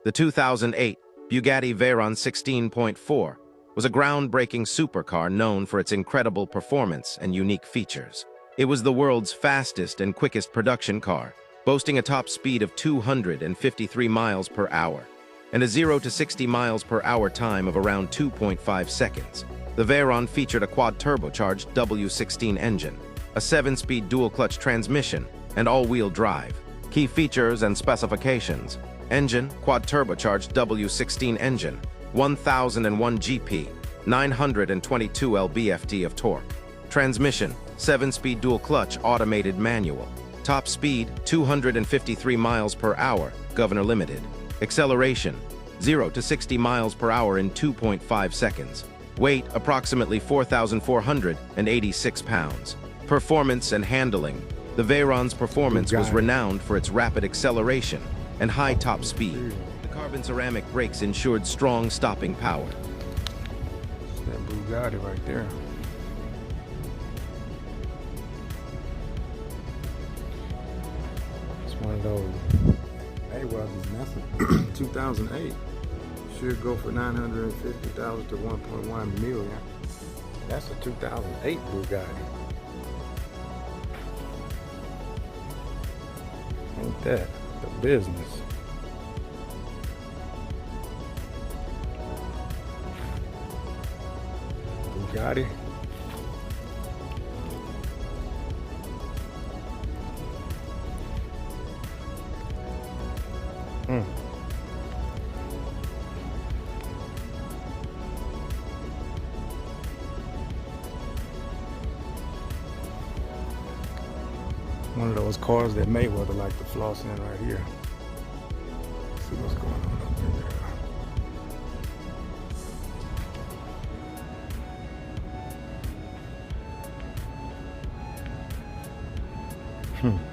The 2008 Bugatti Veyron 16.4 was a groundbreaking supercar known for its incredible performance and unique features. It was the world's fastest and quickest production car, boasting a top speed of 253 miles per hour and a 0 to 60 miles per hour time of around 2.5 seconds. The Veyron featured a quad-turbocharged W16 engine, a 7-speed dual-clutch transmission, and all-wheel drive. Key features and specifications: engine, quad-turbocharged W16 engine, 1001 GP, 922 lb-ft of torque. Transmission, 7-speed dual-clutch automated manual. Top speed, 253 miles per hour, Governor Limited. Acceleration, 0 to 60 miles per hour in 2.5 seconds. Weight, approximately 4,486 pounds. Performance and handling. The Veyron's performance was renowned for its rapid acceleration and high top speed. The carbon ceramic brakes ensured strong stopping power. It's that Bugatti right there. It's one of those Mayweather's, and that's a 2008. Should go for 950,000 to 1.1 million. That's a 2008 Bugatti. Ain't that the business? Bugatti. One of those cars that Mayweather like to floss in right here. Let's see what's going on up in there.